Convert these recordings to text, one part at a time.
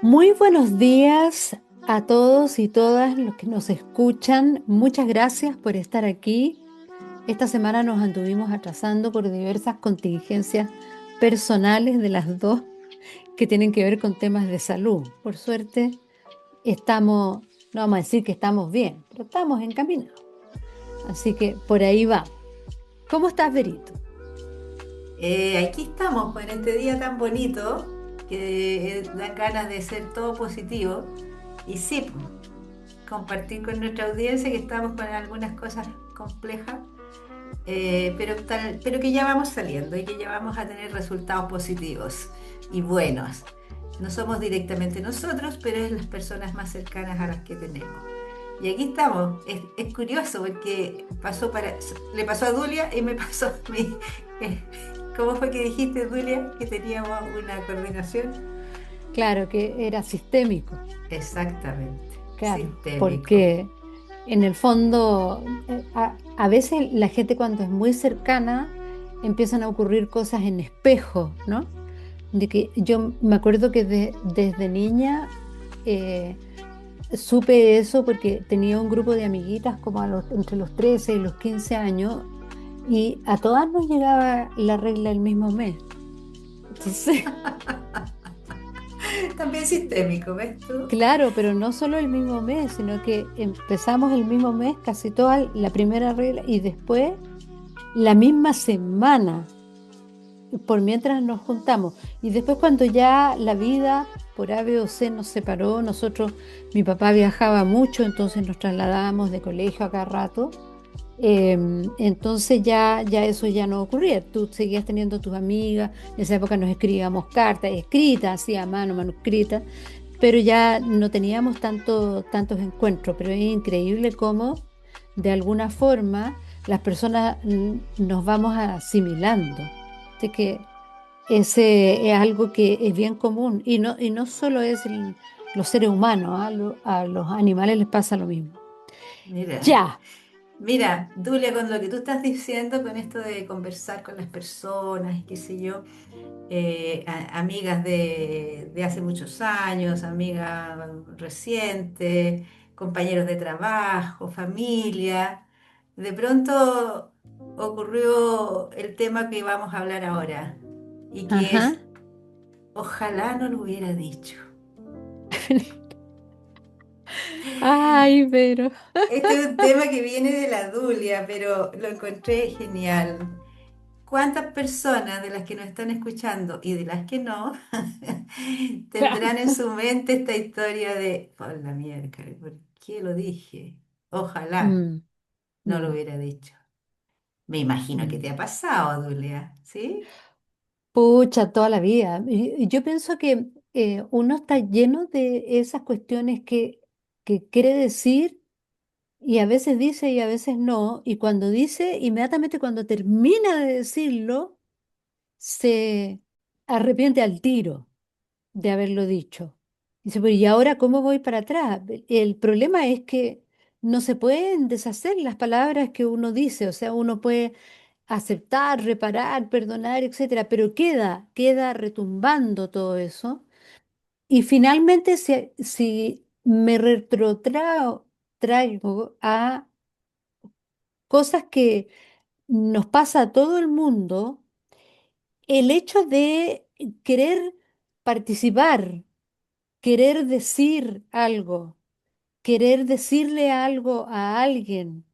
Muy buenos días a todos y todas los que nos escuchan. Muchas gracias por estar aquí. Esta semana nos anduvimos atrasando por diversas contingencias personales de las dos que tienen que ver con temas de salud. Por suerte, estamos, no vamos a decir que estamos bien, pero estamos encaminados. Así que por ahí va. ¿Cómo estás, Verito? Aquí estamos pues, en este día tan bonito que dan ganas de ser todo positivo y sí, pues, compartir con nuestra audiencia que estamos con algunas cosas complejas, pero que ya vamos saliendo y que ya vamos a tener resultados positivos y buenos. No somos directamente nosotros, pero es las personas más cercanas a las que tenemos. Y aquí estamos. Es curioso porque le pasó a Dulia y me pasó a mí. Eh, ¿Cómo fue que dijiste, Dulia, que teníamos una coordinación? Claro que era sistémico, Exactamente, claro, sistémico. porque en el fondo, a veces la gente cuando es muy cercana empiezan a ocurrir cosas en espejo, ¿no? De que yo me acuerdo que desde niña eh, supe eso porque tenía un grupo de amiguitas como entre los 13 y los 15 años y a todas nos llegaba la regla el mismo mes. Entonces, También sistémico, ¿ves tú? claro, pero no solo el mismo mes, sino que empezamos el mismo mes, casi toda la primera regla y después la misma semana. Por mientras nos juntamos. Y después cuando ya la vida por A, B o C nos separó, mi papá viajaba mucho, entonces nos trasladábamos de colegio a cada rato. Entonces ya eso ya no ocurría. Tú seguías teniendo tus amigas, en esa época nos escribíamos cartas escritas, así a mano, manuscritas, pero ya no teníamos tantos encuentros. Pero es increíble cómo, de alguna forma, las personas nos vamos asimilando. De que ese es algo que es bien común y no solo es los seres humanos, ¿ah? A los animales les pasa lo mismo. Mira. Ya, Mira, Dulia, con lo que tú estás diciendo, con esto de conversar con las personas y qué sé yo, amigas de hace muchos años, amigas recientes, compañeros de trabajo, familia, de pronto ocurrió el tema que vamos a hablar ahora y que ajá. es, ojalá no lo hubiera dicho. Ay, pero Este es un tema que viene de la Dulia, pero lo encontré genial. ¿Cuántas personas de las que nos están escuchando y de las que no tendrán en su mente esta historia de, por la miércoles, ¿por qué lo dije? Ojalá Mm, no lo mm, hubiera dicho. Me imagino que mm. te ha pasado, Dulia, ¿sí? Pucha, toda la vida. Y yo pienso que uno está lleno de esas cuestiones que quiere decir y a veces dice y a veces no. Y cuando dice, inmediatamente cuando termina de decirlo, se arrepiente al tiro de haberlo dicho. Dice, pero ¿y ahora cómo voy para atrás? El problema es que no se pueden deshacer las palabras que uno dice, o sea, uno puede aceptar, reparar, perdonar, etcétera, pero queda retumbando todo eso. Y finalmente, si me traigo a cosas que nos pasa a todo el mundo, el hecho de querer participar, querer decir algo, querer decirle algo a alguien,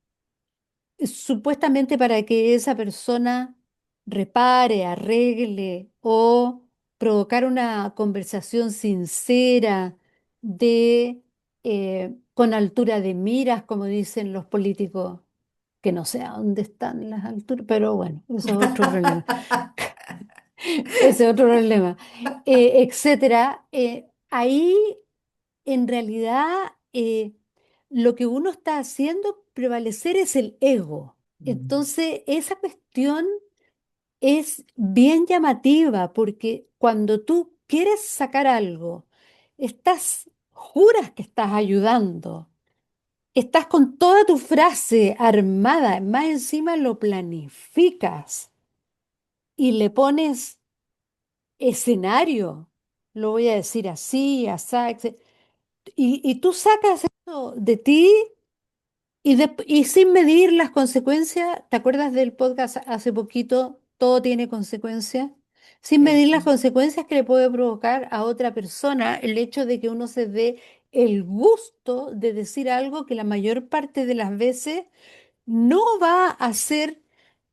supuestamente para que esa persona repare, arregle o provocar una conversación sincera con altura de miras, como dicen los políticos, que no sé a dónde están las alturas, pero bueno, eso es otro problema. Ese es otro problema, etcétera. Ahí en realidad lo que uno está haciendo prevalecer es el ego. Mm. Entonces, esa cuestión es bien llamativa porque cuando tú quieres sacar algo, juras que estás ayudando, estás con toda tu frase armada, más encima lo planificas y le pones escenario, lo voy a decir así, asá, y tú sacas eso de ti y sin medir las consecuencias, ¿te acuerdas del podcast hace poquito? Todo tiene consecuencias. Sin medir las ¿cierto? consecuencias que le puede provocar a otra persona el hecho de que uno se dé el gusto de decir algo que la mayor parte de las veces no va a ser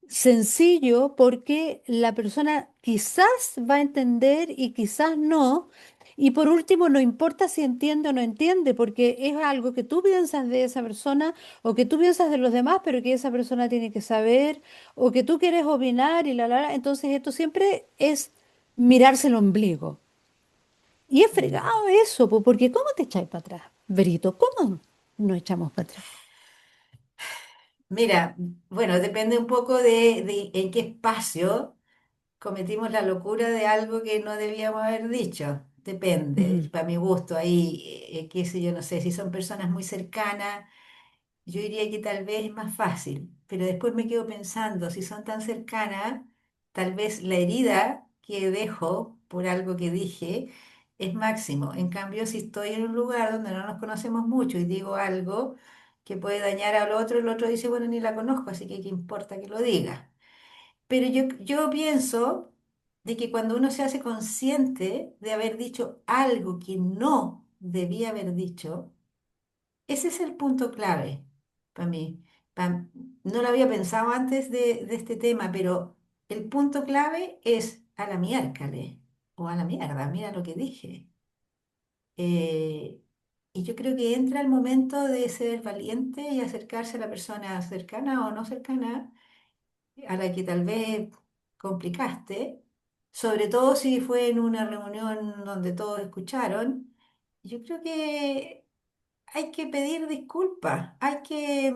sencillo porque la persona quizás va a entender y quizás no. Y por último, no importa si entiende o no entiende, porque es algo que tú piensas de esa persona o que tú piensas de los demás, pero que esa persona tiene que saber o que tú quieres opinar y la. Entonces esto siempre es mirarse el ombligo. Y es Mm. fregado eso, po, porque ¿cómo te echáis para atrás? Verito, ¿cómo nos echamos para atrás? Mira, bueno, depende un poco de en qué espacio cometimos la locura de algo que no debíamos haber dicho. Depende, Ujú. para mi gusto, ahí, qué sé yo, no sé, si son personas muy cercanas, yo diría que tal vez es más fácil, pero después me quedo pensando, si son tan cercanas, tal vez la herida que dejo por algo que dije es máximo. En cambio, si estoy en un lugar donde no nos conocemos mucho y digo algo que puede dañar al otro, el otro dice, bueno, ni la conozco, así que qué importa que lo diga. Pero yo pienso de que cuando uno se hace consciente de haber dicho algo que no debía haber dicho, ese es el punto clave para mí. No lo había pensado antes de este tema, pero el punto clave es a la miércoles o a la mierda, mira lo que dije. Eh, y yo creo que entra el momento de ser valiente y acercarse a la persona cercana o no cercana a la que tal vez complicaste, sobre todo si fue en una reunión donde todos escucharon. Yo creo que hay que pedir disculpas, hay que,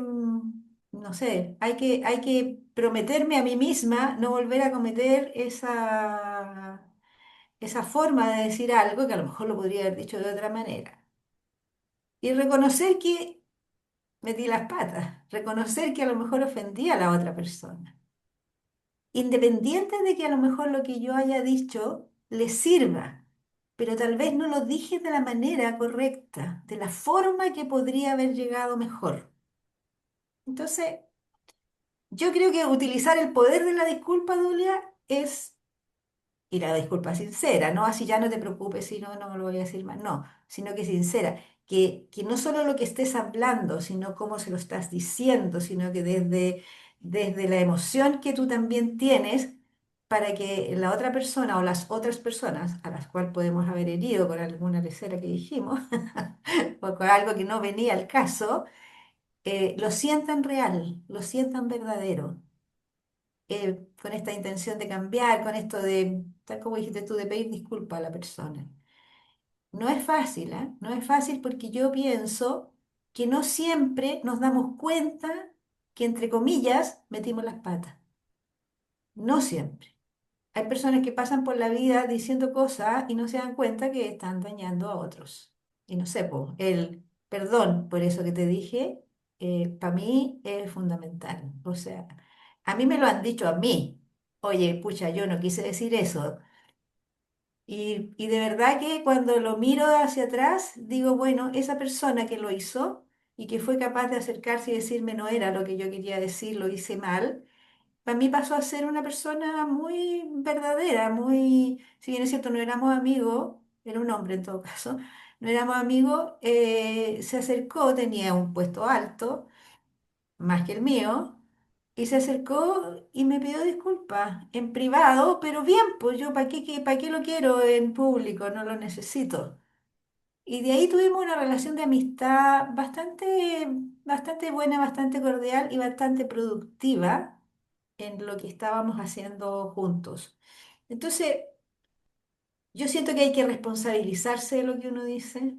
no sé, hay que prometerme a mí misma no volver a cometer esa forma de decir algo que a lo mejor lo podría haber dicho de otra manera. Y reconocer que metí las patas, reconocer que a lo mejor ofendí a la otra persona, independiente de que a lo mejor lo que yo haya dicho le sirva, pero tal vez no lo dije de la manera correcta, de la forma que podría haber llegado mejor. Entonces, yo creo que utilizar el poder de la disculpa, Julia, es, y la disculpa sincera, no así ya no te preocupes, si no, no lo voy a decir más, no, sino que sincera, que no solo lo que estés hablando, sino cómo se lo estás diciendo, sino que desde la emoción que tú también tienes, para que la otra persona o las otras personas a las cuales podemos haber herido con alguna lecera que dijimos, o con algo que no venía al caso, lo sientan real, lo sientan verdadero, con esta intención de cambiar, con esto de, tal como dijiste tú, de pedir disculpas a la persona. No es fácil, ¿eh? No es fácil porque yo pienso que no siempre nos damos cuenta que, entre comillas, metimos las patas. No siempre. Hay personas que pasan por la vida diciendo cosas y no se dan cuenta que están dañando a otros. Y no sé, pues, el perdón por eso que te dije, para mí es fundamental. O sea, a mí me lo han dicho a mí. Oye, pucha, yo no quise decir eso. Y de verdad que cuando lo miro hacia atrás, digo, bueno, esa persona que lo hizo y que fue capaz de acercarse y decirme no era lo que yo quería decir, lo hice mal, para mí pasó a ser una persona muy verdadera, muy, si bien es cierto, no éramos amigos, era un hombre en todo caso, no éramos amigos, se acercó, tenía un puesto alto, más que el mío, y se acercó y me pidió disculpas en privado, pero bien, pues yo, para qué lo quiero en público? No lo necesito. Y de ahí tuvimos una relación de amistad bastante buena, bastante cordial y bastante productiva en lo que estábamos haciendo juntos. Entonces, yo siento que hay que responsabilizarse de lo que uno dice,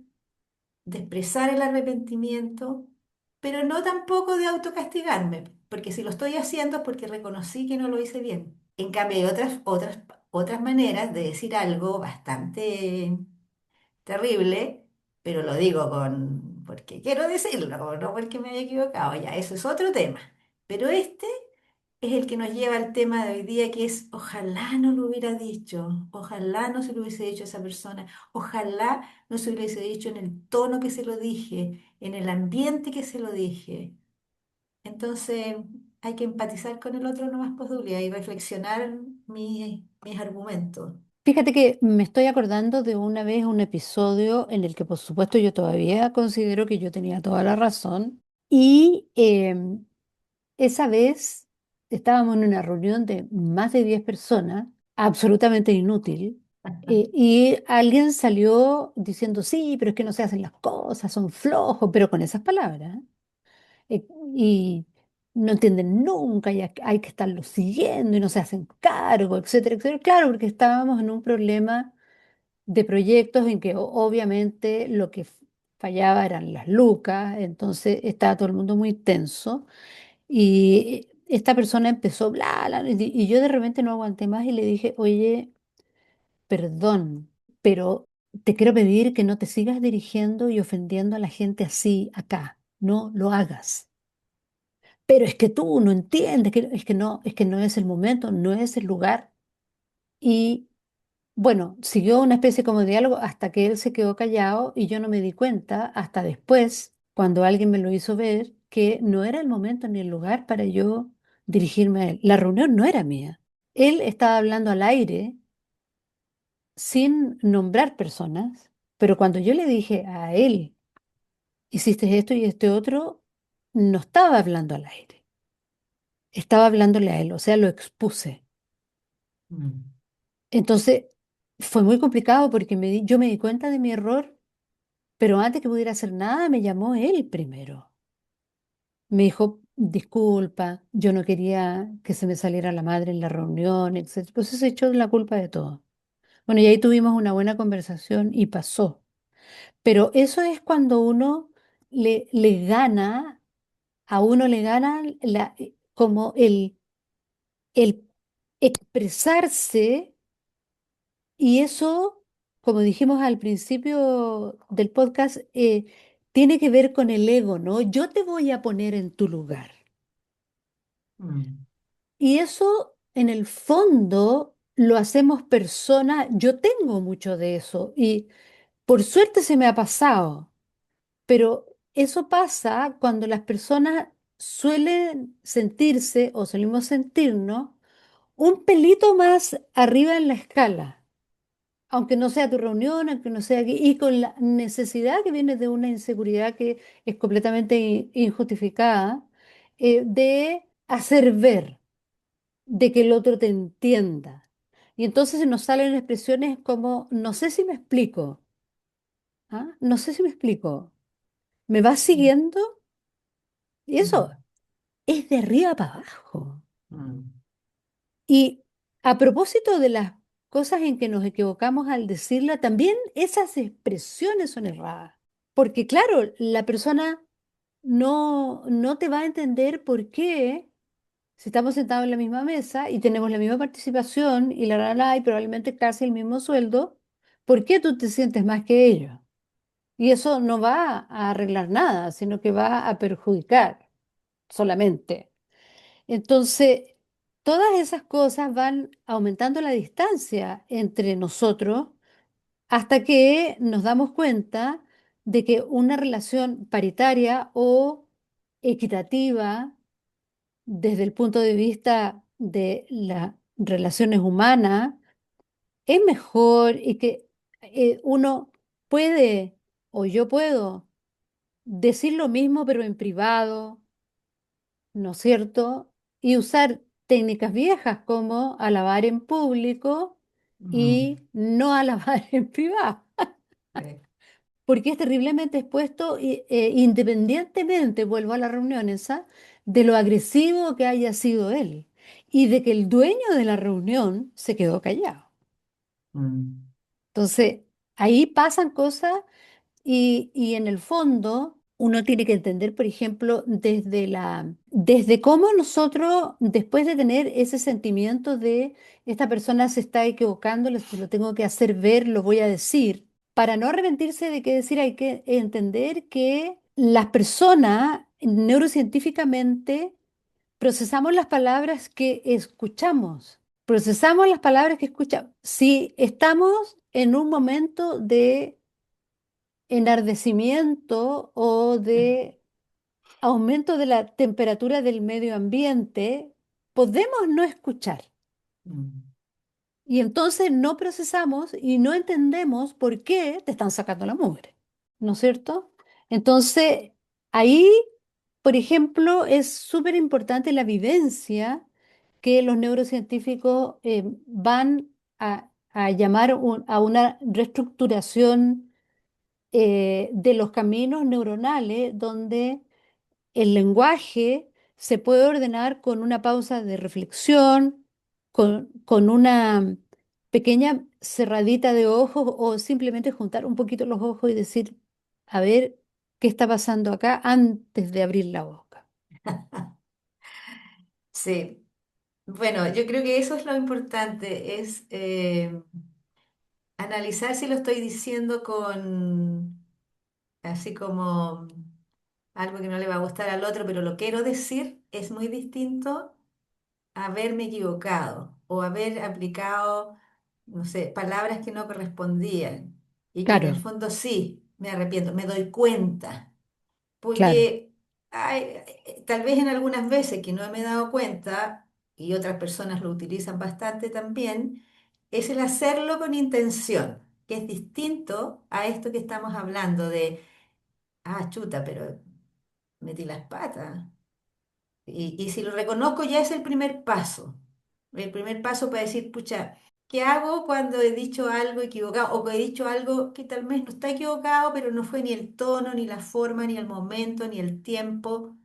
de expresar el arrepentimiento, pero no tampoco de autocastigarme, porque si lo estoy haciendo es porque reconocí que no lo hice bien. En cambio, hay otras maneras de decir algo bastante terrible, pero lo digo porque quiero decirlo, no porque me haya equivocado, ya, eso es otro tema. Pero este es el que nos lleva al tema de hoy día, que es ojalá no lo hubiera dicho, ojalá no se lo hubiese dicho a esa persona, ojalá no se lo hubiese dicho en el tono que se lo dije, en el ambiente que se lo dije. Entonces hay que empatizar con el otro lo más posible y reflexionar mis argumentos. Fíjate que me estoy acordando de una vez un episodio en el que, por supuesto, yo todavía considero que yo tenía toda la razón. Y esa vez estábamos en una reunión de más de 10 personas, absolutamente inútil, y alguien salió diciendo, sí, pero es que no se hacen las cosas, son flojos, pero con esas palabras. Y no entienden nunca, y hay que estarlo siguiendo y no se hacen cargo, etcétera, etcétera. Claro, porque estábamos en un problema de proyectos en que obviamente lo que fallaba eran las lucas, entonces estaba todo el mundo muy tenso y esta persona empezó, bla, bla, y yo de repente no aguanté más y le dije, oye, perdón, pero te quiero pedir que no te sigas dirigiendo y ofendiendo a la gente así acá, no lo hagas. Pero es que tú no entiendes, es que no es el momento, no es el lugar. Y bueno, siguió una especie como de diálogo hasta que él se quedó callado y yo no me di cuenta hasta después, cuando alguien me lo hizo ver, que no era el momento ni el lugar para yo dirigirme a él. La reunión no era mía. Él estaba hablando al aire sin nombrar personas, pero cuando yo le dije a él, hiciste esto y este otro, no estaba hablando al aire, estaba hablándole a él, o sea, lo expuse. Mm. Entonces, fue muy complicado porque yo me di cuenta de mi error. Pero antes que pudiera hacer nada, me llamó él primero. Me dijo, disculpa, yo no quería que se me saliera la madre en la reunión, etc. Pues se echó la culpa de todo. Bueno, y ahí tuvimos una buena conversación y pasó. Pero eso es cuando uno le gana, a uno le gana como el expresarse y eso, como dijimos al principio del podcast, tiene que ver con el ego, ¿no? Yo te voy a poner en tu lugar. Mm. Y eso, en el fondo, lo hacemos personas. Yo tengo mucho de eso y por suerte se me ha pasado, pero eso pasa cuando las personas suelen sentirse o solimos sentirnos un pelito más arriba en la escala. Aunque no sea tu reunión, aunque no sea aquí, y con la necesidad que viene de una inseguridad que es completamente injustificada, de hacer ver, de que el otro te entienda. Y entonces nos salen expresiones como, no sé si me explico, ¿ah? No sé si me explico. ¿Me vas Mm. siguiendo? Y eso Mm. es de arriba para abajo. Mm. Y a propósito de las cosas en que nos equivocamos al decirla, también esas expresiones son erradas. Porque claro, la persona no te va a entender por qué, si estamos sentados en la misma mesa y tenemos la misma participación y y probablemente casi el mismo sueldo, ¿por qué tú te sientes más que ellos? Y eso no va a arreglar nada, sino que va a perjudicar solamente. Entonces, todas esas cosas van aumentando la distancia entre nosotros hasta que nos damos cuenta de que una relación paritaria o equitativa desde el punto de vista de las relaciones humanas es mejor y que uno puede o yo puedo decir lo mismo pero en privado, ¿no es cierto? Y usar técnicas viejas como alabar en público Mm. y no alabar en privado, Sí. porque es terriblemente expuesto independientemente, vuelvo a la reunión esa, de lo agresivo que haya sido él y de que el dueño de la reunión se quedó callado. Mm. Entonces, ahí pasan cosas. Y en el fondo, uno tiene que entender, por ejemplo, desde cómo nosotros, después de tener ese sentimiento de esta persona se está equivocando, lo tengo que hacer ver, lo voy a decir, para no arrepentirse de qué decir, hay que entender que las personas neurocientíficamente procesamos las palabras que escuchamos. Procesamos las palabras que escuchamos. Si estamos en un momento de enardecimiento o de aumento de la temperatura del medio ambiente, podemos no escuchar. Mm. Y entonces no procesamos y no entendemos por qué te están sacando la mugre, ¿no es cierto? Entonces, ahí, por ejemplo, es súper importante la vivencia que los neurocientíficos van a llamar a una reestructuración de los caminos neuronales donde el lenguaje se puede ordenar con una pausa de reflexión, con una pequeña cerradita de ojos o simplemente juntar un poquito los ojos y decir, a ver, ¿qué está pasando acá antes de abrir la boca? Sí, bueno, yo creo que eso es lo importante, es analizar si lo estoy diciendo con, así como algo que no le va a gustar al otro, pero lo quiero decir, es muy distinto a haberme equivocado o haber aplicado, no sé, palabras que no correspondían y que en el Claro, fondo sí, me arrepiento, me doy cuenta. claro. Porque tal vez en algunas veces que no me he dado cuenta, y otras personas lo utilizan bastante también, es el hacerlo con intención, que es distinto a esto que estamos hablando de, chuta, pero metí las patas. Y si lo reconozco ya es el primer paso. El primer paso para decir, pucha, ¿qué hago cuando he dicho algo equivocado? O que he dicho algo que tal vez no está equivocado, pero no fue ni el tono, ni la forma, ni el momento, ni el tiempo.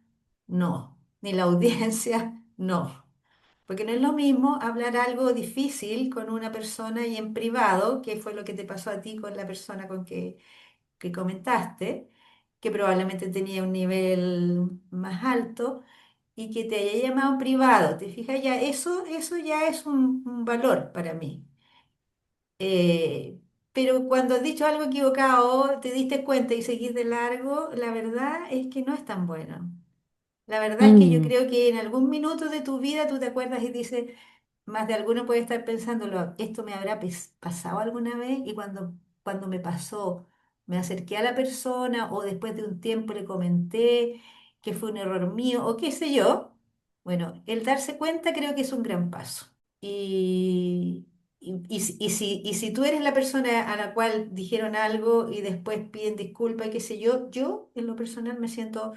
No. Ni la audiencia. No. Porque no es lo mismo hablar algo difícil con una persona y en privado, que fue lo que te pasó a ti con la persona con que comentaste, que probablemente tenía un nivel más alto y que te haya llamado en privado. ¿Te fijas? Ya, eso ya es un valor para mí. Pero cuando has dicho algo equivocado, te diste cuenta y seguís de largo, la verdad es que no es tan bueno. La verdad es que yo Mm, creo que en algún minuto de tu vida tú te acuerdas y dices, más de alguno puede estar pensándolo, esto me habrá pasado alguna vez y cuando me pasó, me acerqué a la persona o después de un tiempo le comenté que fue un error mío o qué sé yo. Bueno, el darse cuenta creo que es un gran paso. Y, y si tú eres la persona a la cual dijeron algo y después piden disculpas y qué sé yo en lo personal me siento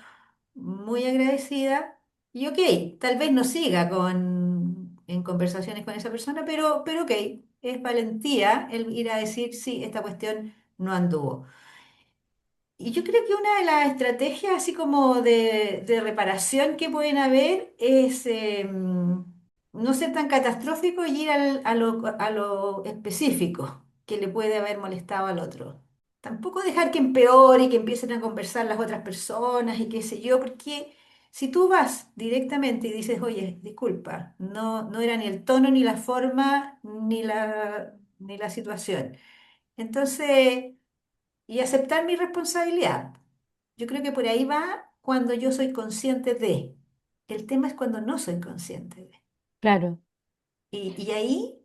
muy agradecida y ok, tal vez no siga en conversaciones con esa persona, pero ok, es valentía el ir a decir, sí, esta cuestión no anduvo. Y yo creo que una de las estrategias así como de reparación que pueden haber es no ser tan catastrófico y ir a lo específico que le puede haber molestado al otro. Tampoco dejar que empeore y que empiecen a conversar las otras personas y qué sé yo, porque si tú vas directamente y dices, oye, disculpa, no era ni el tono, ni la forma, ni la situación. Entonces y aceptar mi responsabilidad. Yo creo que por ahí va cuando yo soy consciente de. El tema es cuando no soy consciente de. claro. Y ahí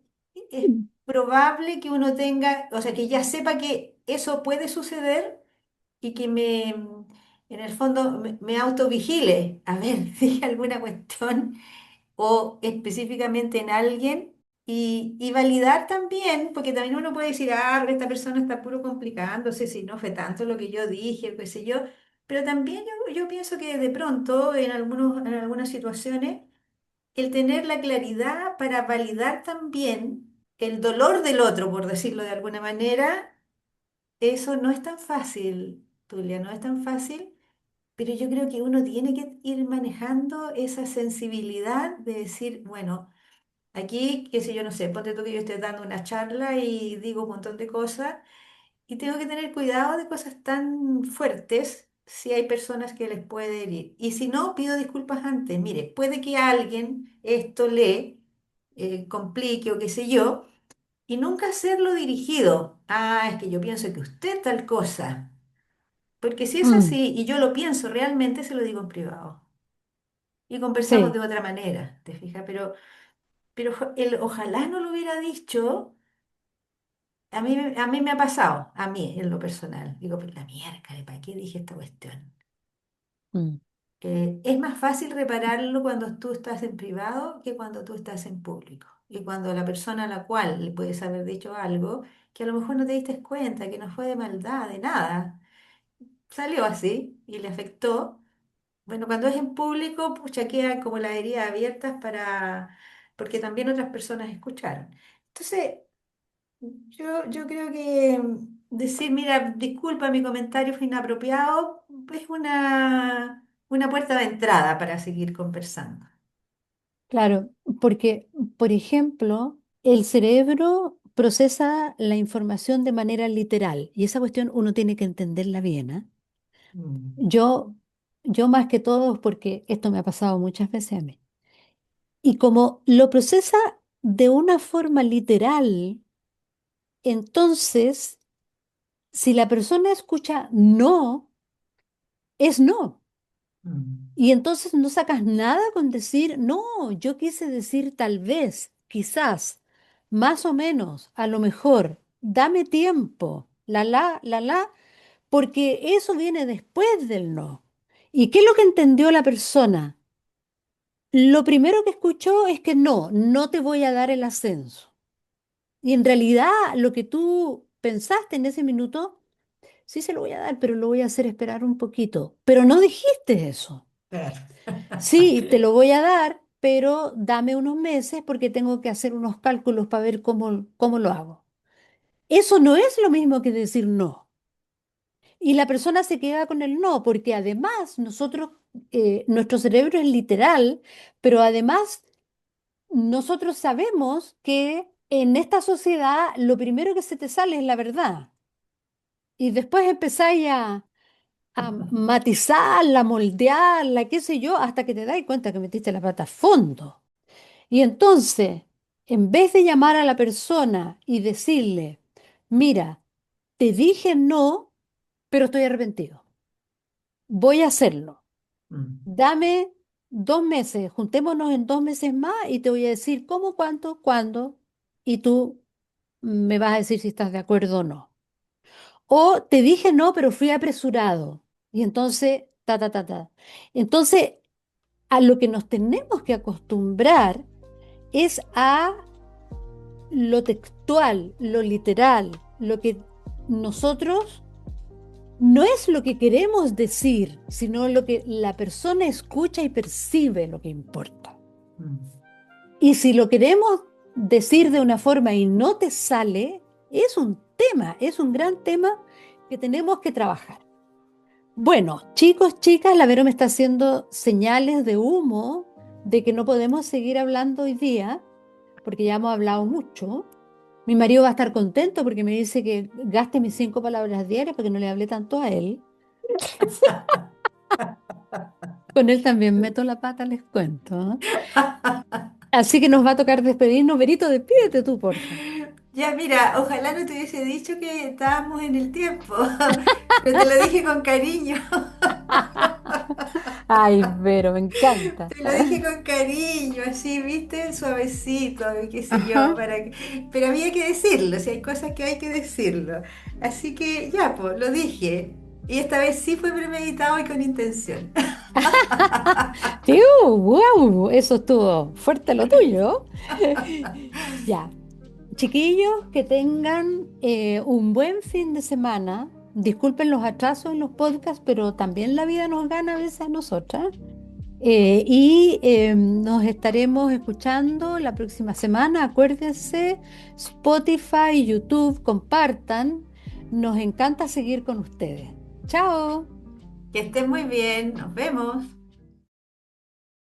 es probable que uno tenga, o sea, que ya sepa que eso puede suceder y que en el fondo, me autovigile. A ver, dije alguna cuestión o específicamente en alguien y validar también, porque también uno puede decir, esta persona está puro complicándose, si no fue tanto lo que yo dije, qué sé yo, pero también yo pienso que de pronto en algunas situaciones el tener la claridad para validar también el dolor del otro, por decirlo de alguna manera, eso no es tan fácil, Tulia, no es tan fácil. Pero yo creo que uno tiene que ir manejando esa sensibilidad de decir, bueno, aquí, qué sé yo, no sé, ponte tú que yo estoy dando una charla y digo un montón de cosas y tengo que tener cuidado de cosas tan fuertes si hay personas que les puede herir. Y si no, pido disculpas antes. Mire, puede que a alguien esto le complique o qué sé yo, y nunca hacerlo dirigido. Es que yo pienso que usted tal cosa. Porque si es Mm, así y yo lo pienso realmente, se lo digo en privado. y conversamos de Sí. otra manera, ¿te fijas? Pero el ojalá no lo hubiera dicho, a mí me ha pasado, a mí en lo personal. Digo, pero la mierda, ¿para qué dije esta cuestión? Mm. Es más fácil repararlo cuando tú estás en privado que cuando tú estás en público. Y cuando la persona a la cual le puedes haber dicho algo que a lo mejor no te diste cuenta, que no fue de maldad, de nada, salió así y le afectó. Bueno, cuando es en público, pucha, quedan como las heridas abiertas porque también otras personas escucharon. Entonces, yo creo que decir, mira, disculpa, mi comentario fue inapropiado, es una puerta de entrada para seguir conversando. Claro, porque, por ejemplo, el cerebro procesa la información de manera literal y esa cuestión uno tiene que entenderla bien, ¿ah? Mm, Yo, yo más que todo, porque esto me ha pasado muchas veces a mí. Y como lo procesa de una forma literal, entonces, si la persona escucha no, es no. mm, Y entonces no sacas nada con decir, no, yo quise decir tal vez, quizás, más o menos, a lo mejor, dame tiempo, porque eso viene después del no. ¿Y qué es lo que entendió la persona? Lo primero que escuchó es que no, no te voy a dar el ascenso. Y en realidad lo que tú pensaste en ese minuto, sí se lo voy a dar, pero lo voy a hacer esperar un poquito. Pero no dijiste eso. claro. Sí, te lo voy a dar, pero dame unos meses porque tengo que hacer unos cálculos para ver cómo lo hago. Eso no es lo mismo que decir no. Y la persona se queda con el no, porque además nuestro cerebro es literal, pero además nosotros sabemos que en esta sociedad lo primero que se te sale es la verdad. Y después empezáis a matizarla, moldearla, qué sé yo, hasta que te das cuenta que metiste la pata a fondo. Y entonces, en vez de llamar a la persona y decirle, mira, te dije no, pero estoy arrepentido, voy a hacerlo. Mm, Dame 2 meses, juntémonos en 2 meses más y te voy a decir cómo, cuánto, cuándo, y tú me vas a decir si estás de acuerdo o no. O te dije no, pero fui apresurado. Y entonces, ta, ta, ta, ta. Entonces, a lo que nos tenemos que acostumbrar es a lo textual, lo literal, lo que nosotros no es lo que queremos decir, sino lo que la persona escucha y percibe lo que importa. mm. Y si lo queremos decir de una forma y no te sale, es un tema, es un gran tema que tenemos que trabajar. Bueno, chicos, chicas, la Vero me está haciendo señales de humo de que no podemos seguir hablando hoy día, porque ya hemos hablado mucho. Mi marido va a estar contento porque me dice que gaste mis 5 palabras diarias para que no le hable tanto a él. Con él también meto la pata, les cuento, ¿ah? Así que nos va a tocar despedirnos. Verito, despídete tú, porfa. Ya, mira, ojalá no te hubiese dicho que estábamos en el tiempo, pero te lo dije con cariño. Ay, Vero, me encanta. Te lo dije con cariño, así, viste, suavecito, y qué sé yo, Ajá. pero había que decirlo, si hay cosas que hay que decirlo. Así que ya, pues, lo dije. Y esta vez sí fue premeditado y con intención. Tío, wow, eso estuvo fuerte lo tuyo. Ya, chiquillos, que tengan un buen fin de semana. Disculpen los atrasos en los podcasts, pero también la vida nos gana a veces a nosotras. Nos estaremos escuchando la próxima semana. Acuérdense, Spotify, YouTube, compartan. Nos encanta seguir con ustedes. Chao. Que estén muy bien, nos vemos.